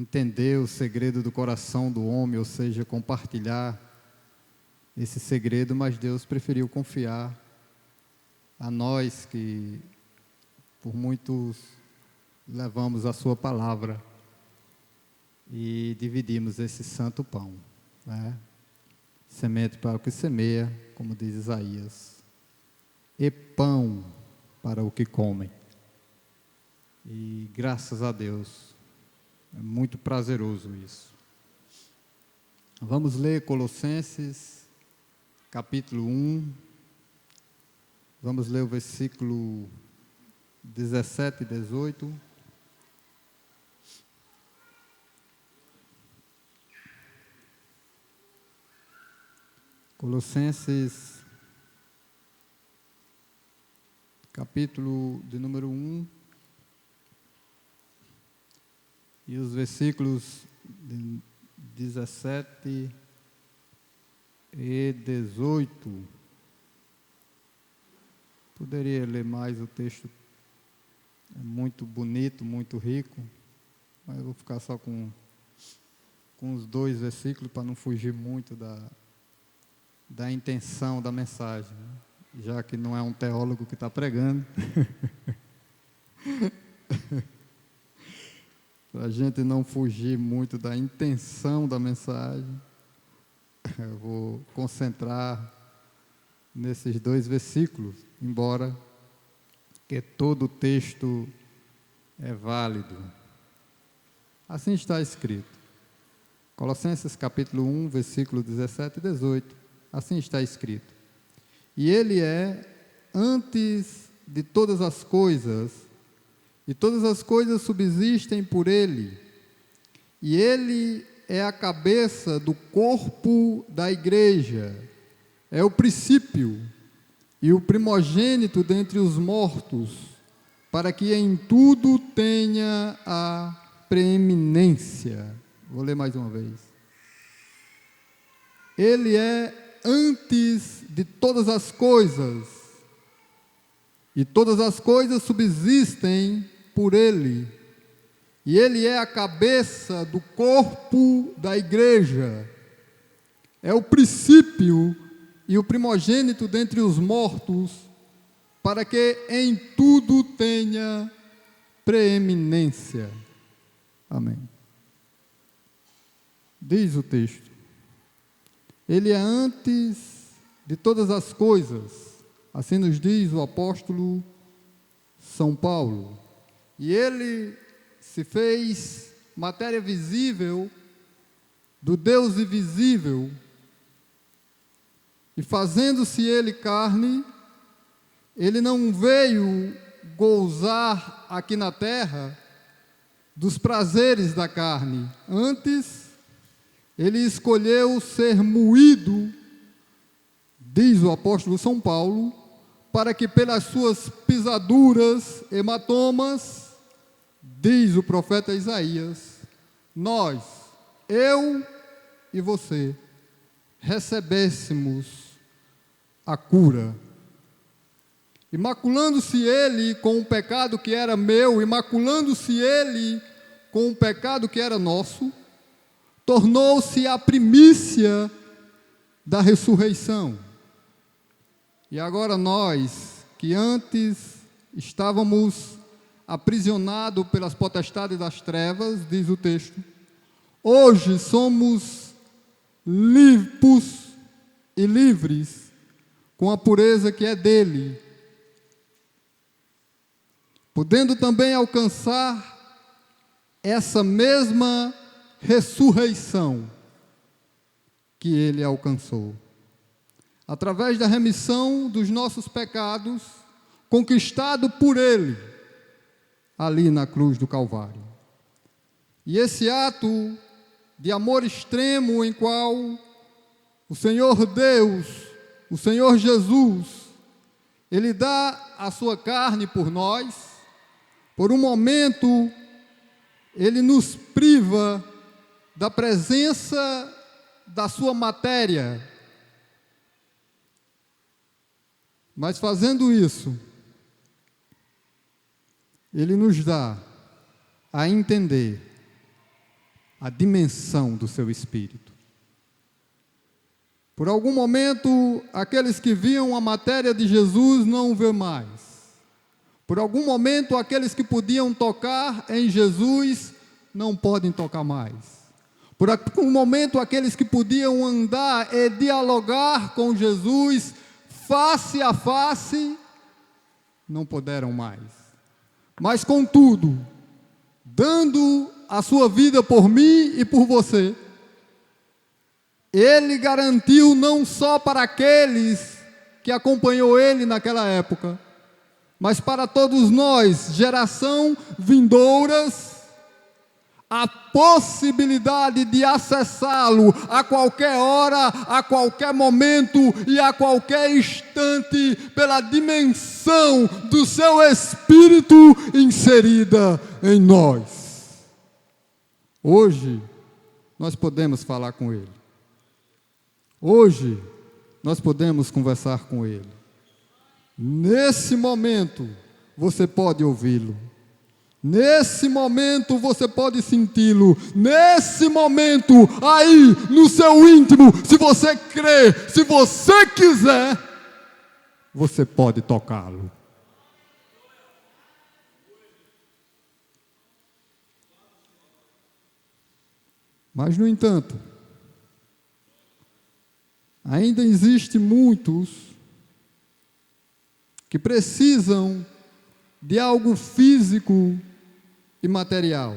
entender o segredo do coração do homem, ou seja, compartilhar esse segredo, mas Deus preferiu confiar a nós que, por muitos, levamos a sua palavra e dividimos esse santo pão, né? Semente para o que semeia, como diz Isaías, e pão para o que comem. E graças a Deus, é muito prazeroso isso. Vamos ler Colossenses, capítulo 1, vamos ler o versículo 17 e 18. Colossenses, capítulo de número 1, e os versículos 17 e 18. Poderia ler mais, o texto é muito bonito, muito rico, mas eu vou ficar só com os 2 versículos para não fugir muito da intenção da mensagem, né? Já que não é um teólogo que está pregando. Para a gente não fugir muito da intenção da mensagem, eu vou concentrar nesses 2 versículos, embora que todo o texto é válido. Assim está escrito. Colossenses capítulo 1, versículo 17 e 18. Assim está escrito: e Ele é antes de todas as coisas, e todas as coisas subsistem por Ele, e Ele é a cabeça do corpo da igreja, é o princípio e o primogênito dentre os mortos, para que em tudo tenha a preeminência. Vou ler mais uma vez. Ele é antes de todas as coisas, e todas as coisas subsistem por Ele, e Ele é a cabeça do corpo da igreja, é o princípio e o primogênito dentre os mortos, para que em tudo tenha preeminência. Amém. Diz o texto: Ele é antes de todas as coisas, assim nos diz o apóstolo São Paulo. E Ele se fez matéria visível do Deus invisível, e fazendo-se Ele carne, Ele não veio gozar aqui na terra dos prazeres da carne. Antes, Ele escolheu ser moído, diz o apóstolo São Paulo, para que pelas suas pisaduras, hematomas, diz o profeta Isaías, nós, eu e você, recebêssemos a cura. Imaculando-se Ele com o pecado que era meu, imaculando-se Ele com o pecado que era nosso, tornou-se a primícia da ressurreição. E agora nós, que antes estávamos aprisionados pelas potestades das trevas, diz o texto, hoje somos limpos e livres com a pureza que é dele, podendo também alcançar essa mesma ressurreição que ele alcançou, através da remissão dos nossos pecados, conquistado por ele, ali na cruz do Calvário. E esse ato de amor extremo em qual o Senhor Deus, o Senhor Jesus, Ele dá a sua carne por nós, por um momento, Ele nos priva da presença da sua matéria, mas fazendo isso, Ele nos dá a entender a dimensão do seu espírito. Por algum momento, aqueles que viam a matéria de Jesus não vê mais. Por algum momento, aqueles que podiam tocar em Jesus não podem tocar mais. Por algum momento, aqueles que podiam andar e dialogar com Jesus face a face, não puderam mais. Mas, contudo, dando a sua vida por mim e por você, Ele garantiu não só para aqueles que acompanhou Ele naquela época, mas para todos nós, geração vindouras, a possibilidade de acessá-lo a qualquer hora, a qualquer momento e a qualquer instante, pela dimensão do seu Espírito inserida em nós. Hoje, nós podemos falar com Ele. Hoje, nós podemos conversar com Ele. Nesse momento, você pode ouvi-lo. Nesse momento você pode senti-lo. Nesse momento, aí no seu íntimo, se você crer, se você quiser, você pode tocá-lo. Mas, no entanto, ainda existem muitos que precisam de algo físico e material.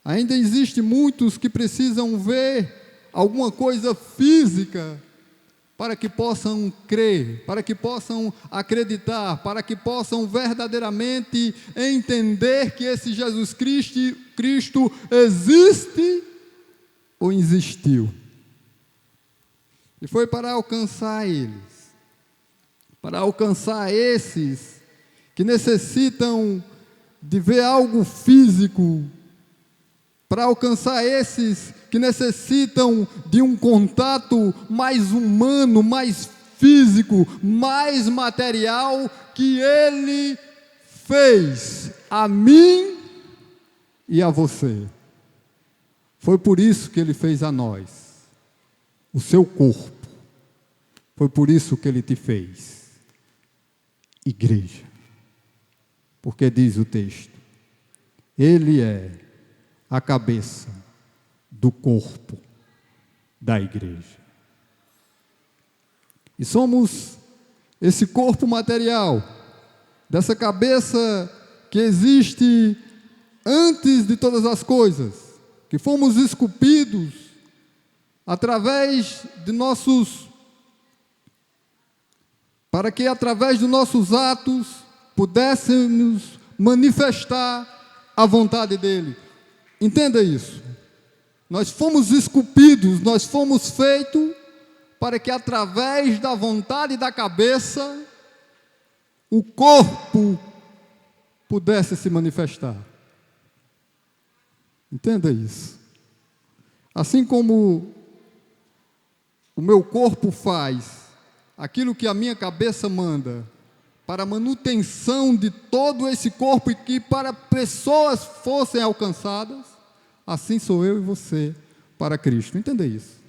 Ainda existem muitos que precisam ver alguma coisa física para que possam crer, para que possam acreditar, para que possam verdadeiramente entender que esse Jesus Cristo existe ou existiu. E foi para alcançar eles, para alcançar esses que necessitam de ver algo físico, para alcançar esses que necessitam de um contato mais humano, mais físico, mais material, que Ele fez a mim e a você. Foi por isso que Ele fez a nós, o seu corpo. Foi por isso que Ele te fez, igreja. Porque diz o texto, Ele é a cabeça do corpo da igreja. E somos esse corpo material, dessa cabeça que existe antes de todas as coisas, que fomos esculpidos através de para que através dos nossos atos pudéssemos manifestar a vontade dEle. Entenda isso. Nós fomos esculpidos, nós fomos feitos para que através da vontade da cabeça, o corpo pudesse se manifestar. Entenda isso. Assim como o meu corpo faz aquilo que a minha cabeça manda, para a manutenção de todo esse corpo e que para pessoas fossem alcançadas, assim sou eu e você para Cristo. Entenda isso.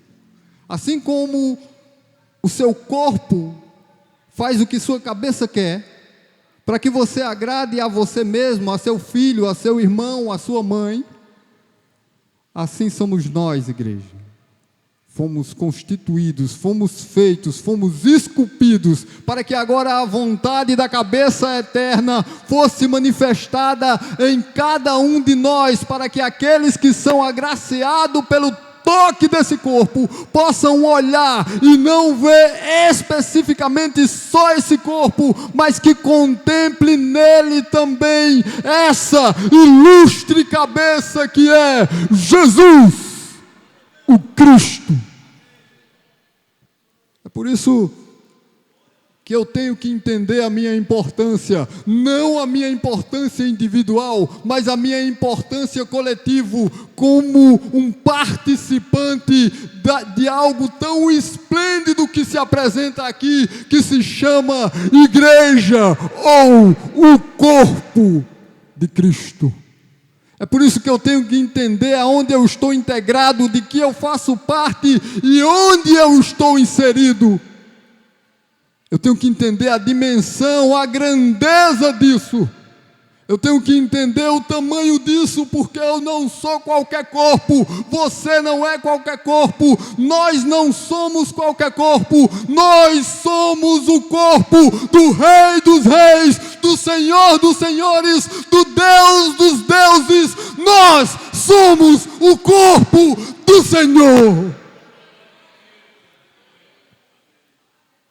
Assim como o seu corpo faz o que sua cabeça quer, para que você agrade a você mesmo, a seu filho, a seu irmão, a sua mãe, assim somos nós, igreja. Fomos constituídos, fomos feitos, fomos esculpidos, para que agora a vontade da cabeça eterna fosse manifestada em cada um de nós, para que aqueles que são agraciados pelo toque desse corpo possam olhar e não ver especificamente só esse corpo, mas que contemple nele também essa ilustre cabeça que é Jesus, o Cristo. É por isso que eu tenho que entender a minha importância, não a minha importância individual, mas a minha importância coletiva, como um participante de algo tão esplêndido que se apresenta aqui, que se chama igreja, ou o corpo de Cristo. É por isso que eu tenho que entender aonde eu estou integrado, de que eu faço parte e onde eu estou inserido. Eu tenho que entender a dimensão, a grandeza disso. Eu tenho que entender o tamanho disso, porque eu não sou qualquer corpo, você não é qualquer corpo, nós não somos qualquer corpo, nós somos o corpo do Rei dos Reis, do Senhor dos Senhores, do Deus dos Deuses. Nós somos o corpo do Senhor.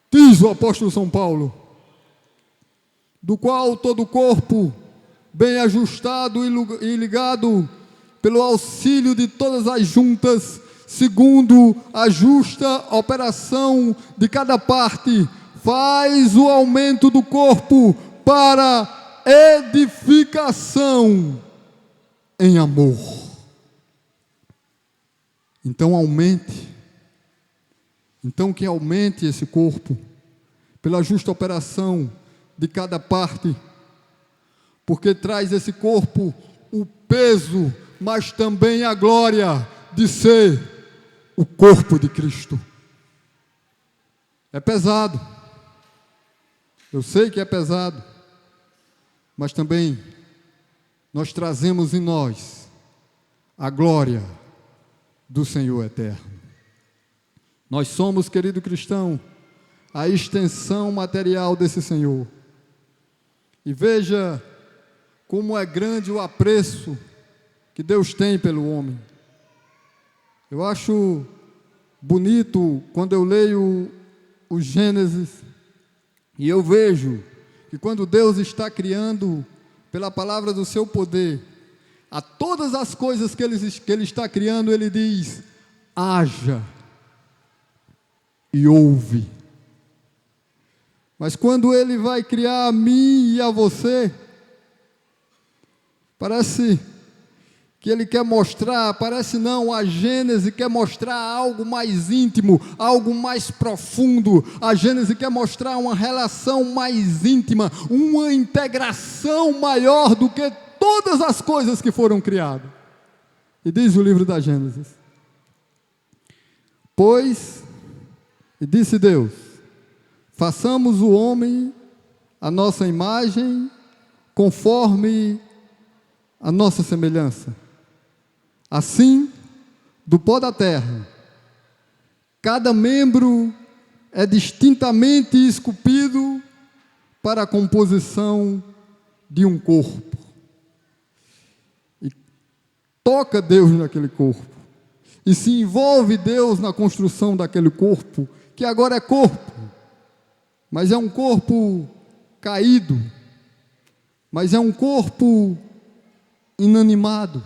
Diz o apóstolo São Paulo, do qual todo o corpo, bem ajustado e ligado pelo auxílio de todas as juntas, segundo a justa operação de cada parte, faz o aumento do corpo para edificação em amor. Então que aumente esse corpo pela justa operação de cada parte, porque traz esse corpo o peso, mas também a glória de ser o corpo de Cristo. É pesado, eu sei que é pesado, mas também nós trazemos em nós a glória do Senhor eterno. Nós somos, querido cristão, a extensão material desse Senhor. E veja como é grande o apreço que Deus tem pelo homem. Eu acho bonito quando eu leio o Gênesis e eu vejo que quando Deus está criando, pela palavra do seu poder, a todas as coisas que Ele está criando, Ele diz: haja e ouve. Mas quando Ele vai criar a mim e a você, parece que Ele quer mostrar, a Gênese quer mostrar algo mais íntimo, algo mais profundo. A Gênese quer mostrar uma relação mais íntima, uma integração maior do que todas as coisas que foram criadas. E diz o livro da Gênesis: pois, e disse Deus, façamos o homem a nossa imagem, conforme a nossa semelhança. Assim, do pó da terra, cada membro é distintamente esculpido para a composição de um corpo. E toca Deus naquele corpo. E se envolve Deus na construção daquele corpo, que agora é corpo, mas é um corpo caído, mas é um corpo inanimado.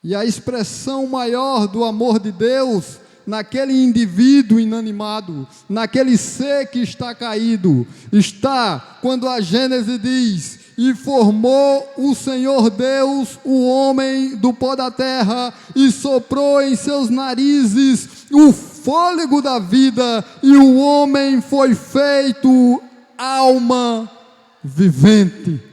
E a expressão maior do amor de Deus naquele indivíduo inanimado, naquele ser que está caído, está quando a Gênesis diz: e formou o Senhor Deus o homem do pó da terra, e soprou em seus narizes o fôlego da vida, e o homem foi feito alma vivente.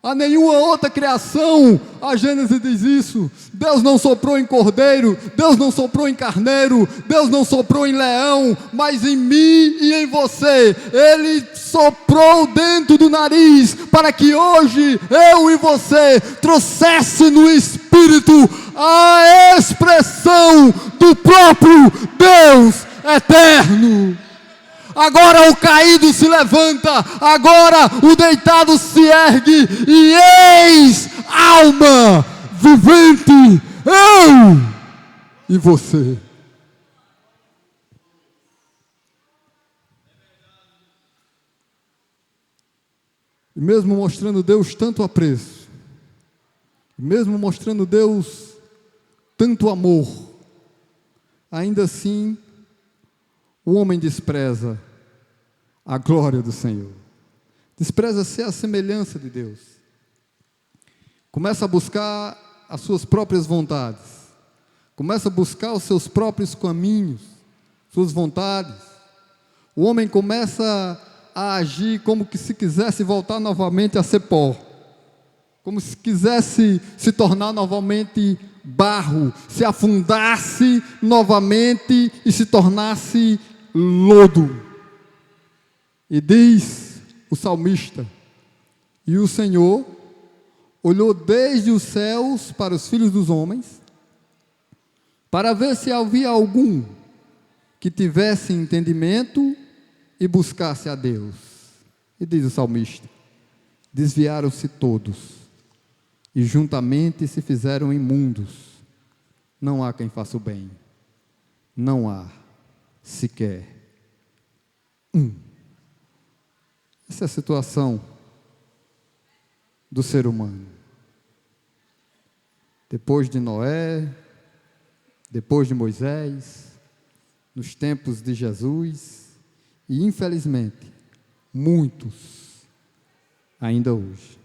A nenhuma outra criação, a Gênesis diz isso. Deus não soprou em cordeiro, Deus não soprou em carneiro, Deus não soprou em leão, mas em mim e em você. Ele soprou dentro do nariz, para que hoje eu e você trouxesse no Espírito a expressão do próprio Deus eterno. Agora o caído se levanta, agora o deitado se ergue, e eis alma vivente, eu e você. E mesmo mostrando Deus tanto apreço, mesmo mostrando Deus tanto amor, ainda assim o homem despreza a glória do Senhor, despreza ser a semelhança de Deus, começa a buscar as suas próprias vontades, começa a buscar os seus próprios caminhos, suas vontades. O homem começa a agir como que se quisesse voltar novamente a ser pó. como se quisesse se tornar novamente barro, se afundasse novamente e se tornasse lodo. E diz o salmista: e o Senhor olhou desde os céus para os filhos dos homens, para ver se havia algum que tivesse entendimento e buscasse a Deus. E diz o salmista: desviaram-se todos, e juntamente se fizeram imundos. Não há quem faça o bem, não há sequer um. Essa é a situação do ser humano. Depois de Noé, depois de Moisés, nos tempos de Jesus, e infelizmente, muitos ainda hoje.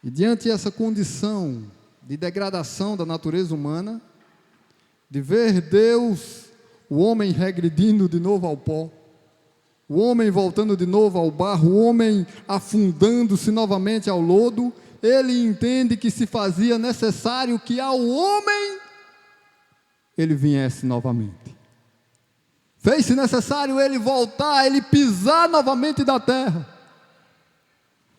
E diante dessa condição de degradação da natureza humana, de ver Deus, o homem regredindo de novo ao pó, o homem voltando de novo ao barro, o homem afundando-se novamente ao lodo, ele entende que se fazia necessário que ao homem ele viesse novamente. Fez-se necessário ele voltar, ele pisar novamente da terra.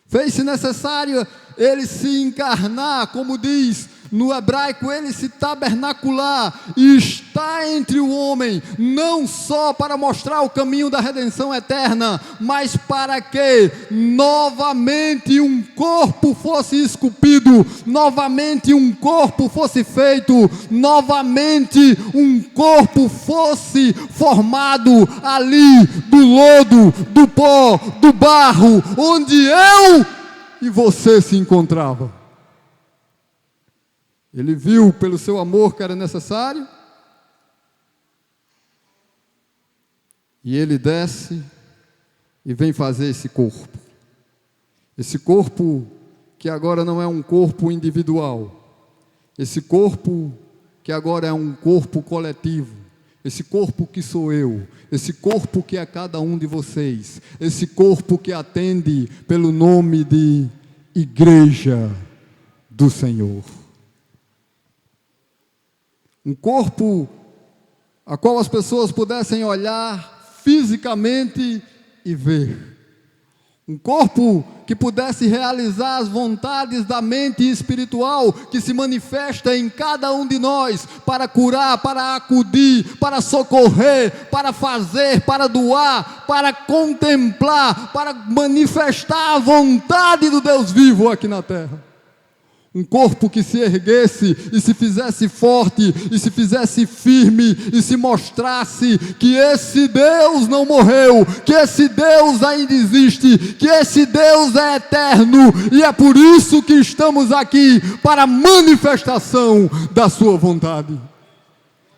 Fez-se necessário ele se encarnar, como diz no hebraico, ele se tabernacular e está entre o homem, não só para mostrar o caminho da redenção eterna, mas para que novamente um corpo fosse esculpido, novamente um corpo fosse feito, novamente um corpo fosse formado ali do lodo, do pó, do barro, onde eu e você se encontrava. Ele viu pelo seu amor que era necessário, e ele desce e vem fazer esse corpo que agora não é um corpo individual, esse corpo que agora é um corpo coletivo, esse corpo que sou eu, esse corpo que é cada um de vocês, esse corpo que atende pelo nome de Igreja do Senhor. Um corpo a qual as pessoas pudessem olhar fisicamente e ver. Um corpo que pudesse realizar as vontades da mente espiritual que se manifesta em cada um de nós, para curar, para acudir, para socorrer, para fazer, para doar, para contemplar, para manifestar a vontade do Deus vivo aqui na terra. Um corpo que se erguesse e se fizesse forte, e se fizesse firme, e se mostrasse que esse Deus não morreu, que esse Deus ainda existe, que esse Deus é eterno, e é por isso que estamos aqui, para a manifestação da sua vontade.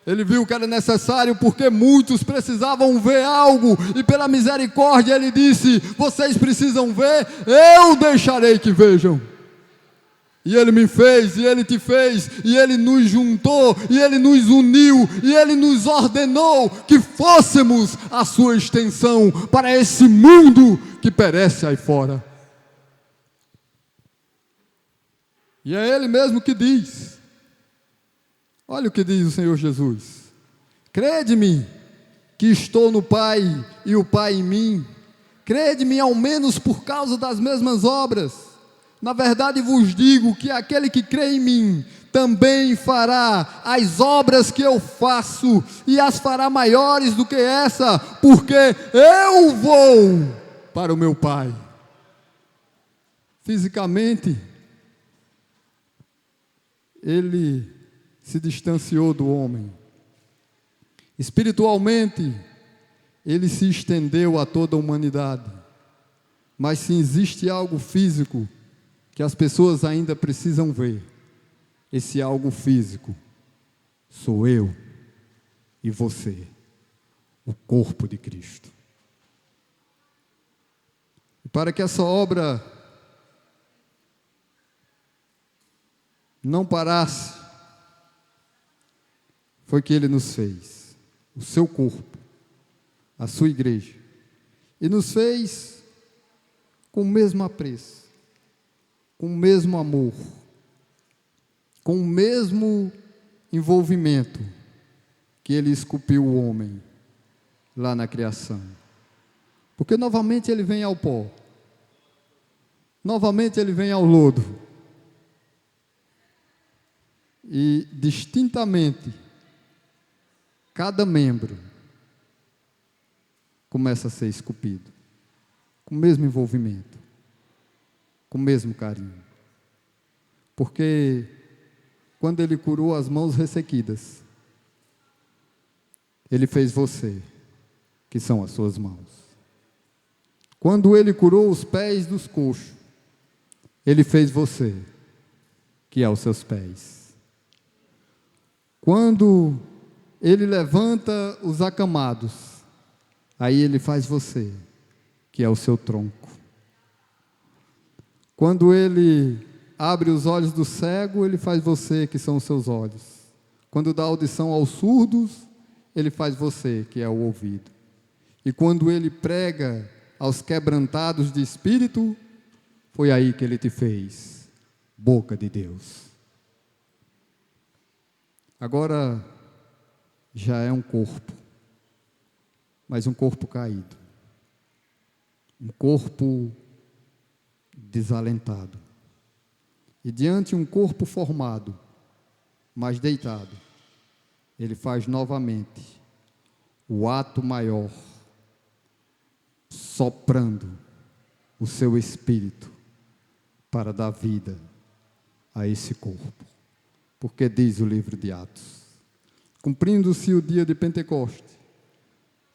Ele viu que era necessário porque muitos precisavam ver algo, e pela misericórdia ele disse: vocês precisam ver, eu deixarei que vejam. E ele me fez, e ele te fez, e ele nos juntou, e ele nos uniu, e ele nos ordenou que fôssemos a sua extensão para esse mundo que perece aí fora. E é ele mesmo que diz, olha o que diz o Senhor Jesus: crede-me que estou no Pai e o Pai em mim, crede-me ao menos por causa das mesmas obras. Na verdade vos digo que aquele que crê em mim também fará as obras que eu faço, e as fará maiores do que essa, porque eu vou para o meu Pai. Fisicamente, ele se distanciou do homem. Espiritualmente, ele se estendeu a toda a humanidade. Mas se existe algo físico que as pessoas ainda precisam ver, esse algo físico sou eu e você, o corpo de Cristo. E para que essa obra não parasse, foi que Ele nos fez, o seu corpo, a sua igreja, e nos fez com o mesmo apreço, com o mesmo amor, com o mesmo envolvimento que Ele esculpiu o homem lá na criação. Porque novamente Ele vem ao pó, novamente Ele vem ao lodo, e distintamente, cada membro começa a ser esculpido, com o mesmo envolvimento, com o mesmo carinho. Porque quando Ele curou as mãos ressequidas, Ele fez você, que são as suas mãos. Quando Ele curou os pés dos coxos, Ele fez você, que é os seus pés. Quando Ele levanta os acamados, aí Ele faz você, que é o seu tronco. Quando Ele abre os olhos do cego, Ele faz você, que são os seus olhos. Quando dá audição aos surdos, Ele faz você, que é o ouvido. E quando Ele prega aos quebrantados de espírito, foi aí que Ele te fez, boca de Deus. Agora, já é um corpo, mas um corpo caído, um corpo desalentado. E diante de um corpo formado, mas deitado, Ele faz novamente o ato maior, soprando o seu espírito para dar vida a esse corpo. Porque diz o livro de Atos: cumprindo-se o dia de Pentecoste,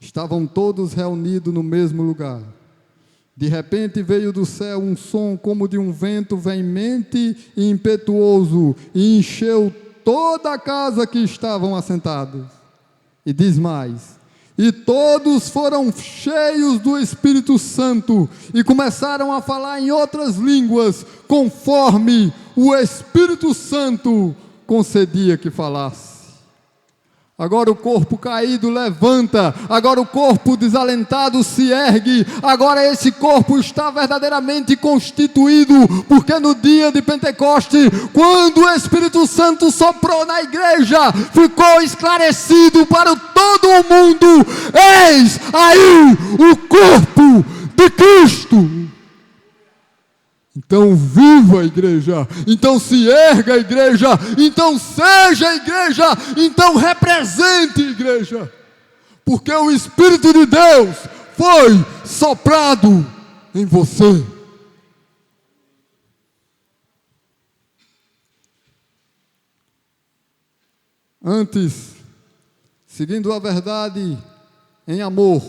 estavam todos reunidos no mesmo lugar. De repente veio do céu um som como de um vento veemente e impetuoso, e encheu toda a casa que estavam assentados. E diz mais: e todos foram cheios do Espírito Santo, e começaram a falar em outras línguas, conforme o Espírito Santo concedia que falasse. Agora o corpo caído levanta, agora o corpo desalentado se ergue, agora esse corpo está verdadeiramente constituído, porque no dia de Pentecoste, quando o Espírito Santo soprou na igreja, ficou esclarecido para todo o mundo: eis aí o corpo de Cristo. Então viva a igreja, então se erga a igreja, então seja a igreja, então represente a igreja, porque o Espírito de Deus foi soprado em você. Antes, seguindo a verdade em amor,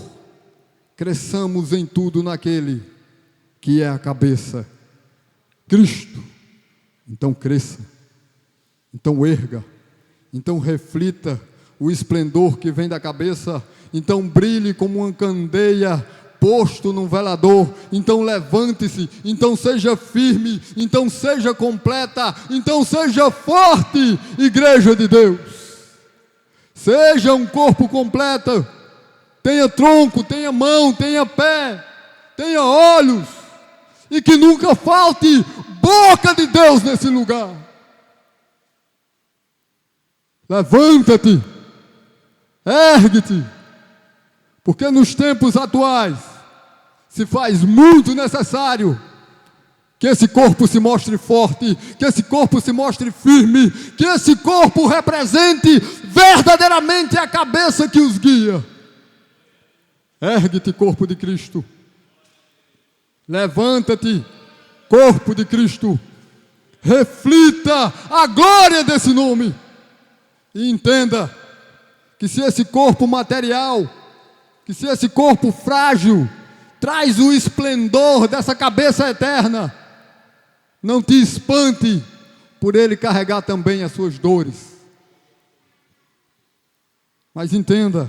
cresçamos em tudo naquele que é a cabeça, Cristo. Então cresça, então erga, então reflita o esplendor que vem da cabeça, então brilhe como uma candeia posto num velador, então levante-se, então seja firme, então seja completa, então seja forte, igreja de Deus. Seja um corpo completo, tenha tronco, tenha mão, tenha pé, tenha olhos, e que nunca falte boca de Deus nesse lugar. Levanta-te, ergue-te, porque nos tempos atuais se faz muito necessário que esse corpo se mostre forte, que esse corpo se mostre firme, que esse corpo represente verdadeiramente a cabeça que os guia. Ergue-te, corpo de Cristo. Levanta-te, corpo de Cristo. Reflita a glória desse nome. E entenda que se esse corpo material, que se esse corpo frágil traz o esplendor dessa cabeça eterna, não te espante por ele carregar também as suas dores. Mas entenda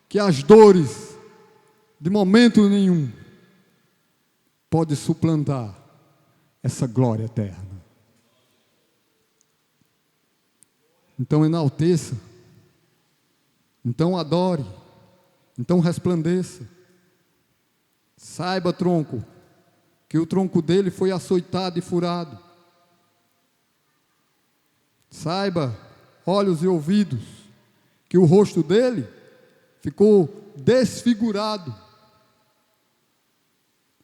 que as dores, de momento nenhum, pode suplantar essa glória eterna. Então enalteça, então adore, então resplandeça. Saiba, tronco, que o tronco dele foi açoitado e furado. Saiba, olhos e ouvidos, que o rosto dele ficou desfigurado.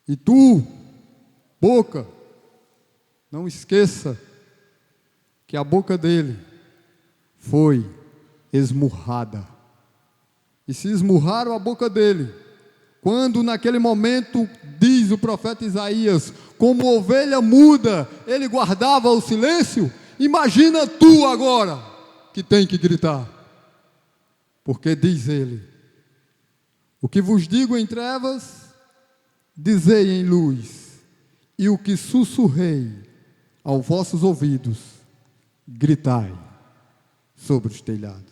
E tu, boca, não esqueça que a boca dele foi esmurrada. E se esmurraram a boca dele, quando naquele momento, diz o profeta Isaías, como ovelha muda, ele guardava o silêncio, imagina tu agora, que tem que gritar. Porque diz ele, o que vos digo em trevas, dizei em luz, e o que sussurrei aos vossos ouvidos, gritai sobre os telhados.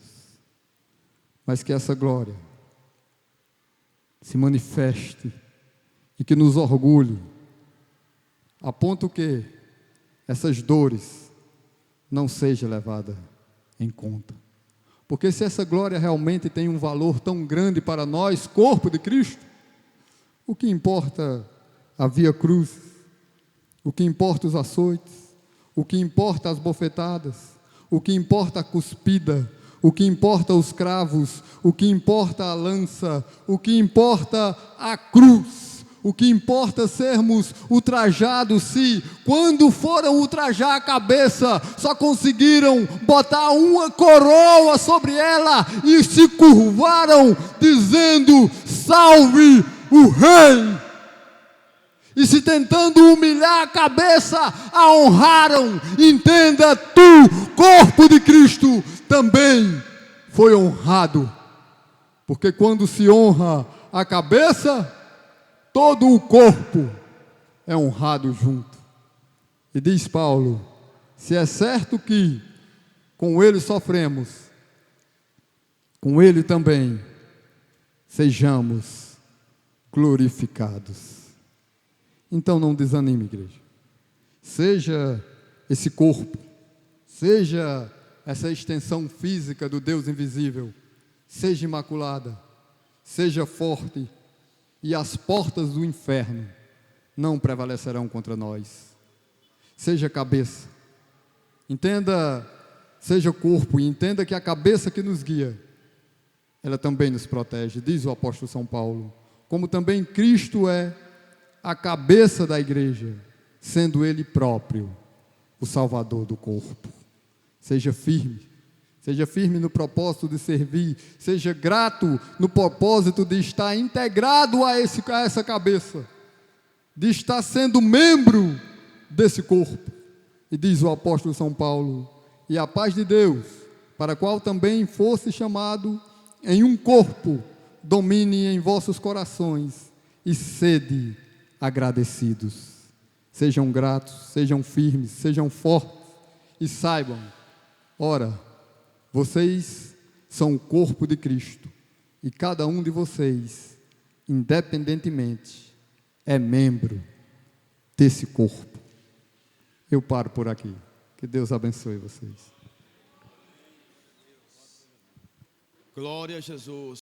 Mas que essa glória se manifeste e que nos orgulhe, a ponto que essas dores não sejam levadas em conta. Porque se essa glória realmente tem um valor tão grande para nós, corpo de Cristo, o que importa a via cruz, o que importa os açoites, o que importa as bofetadas, o que importa a cuspida, o que importa os cravos, o que importa a lança, o que importa a cruz, o que importa sermos ultrajados, se quando foram ultrajar a cabeça, só conseguiram botar uma coroa sobre ela e se curvaram dizendo, salve o rei. E se tentando humilhar a cabeça, a honraram. Entenda, tu, corpo de Cristo, também foi honrado. Porque quando se honra a cabeça, todo o corpo é honrado junto. E diz Paulo, se é certo que com ele sofremos, com ele também sejamos glorificados. Então não desanime, igreja. Seja esse corpo, seja essa extensão física do Deus invisível, seja imaculada, seja forte, e as portas do inferno não prevalecerão contra nós. Seja cabeça, entenda, seja corpo, e entenda que a cabeça que nos guia, ela também nos protege, diz o apóstolo São Paulo, como também Cristo é a cabeça da igreja, sendo Ele próprio o Salvador do corpo. Seja firme no propósito de servir, seja grato no propósito de estar integrado a essa cabeça, de estar sendo membro desse corpo. E diz o apóstolo São Paulo, e a paz de Deus, para a qual também fosse chamado em um corpo, domine em vossos corações, e sede agradecidos. Sejam gratos, sejam firmes, sejam fortes, e saibam, ora, vocês são o corpo de Cristo, e cada um de vocês, independentemente, é membro desse corpo. Eu paro por aqui. Que Deus abençoe vocês. Glória a Jesus.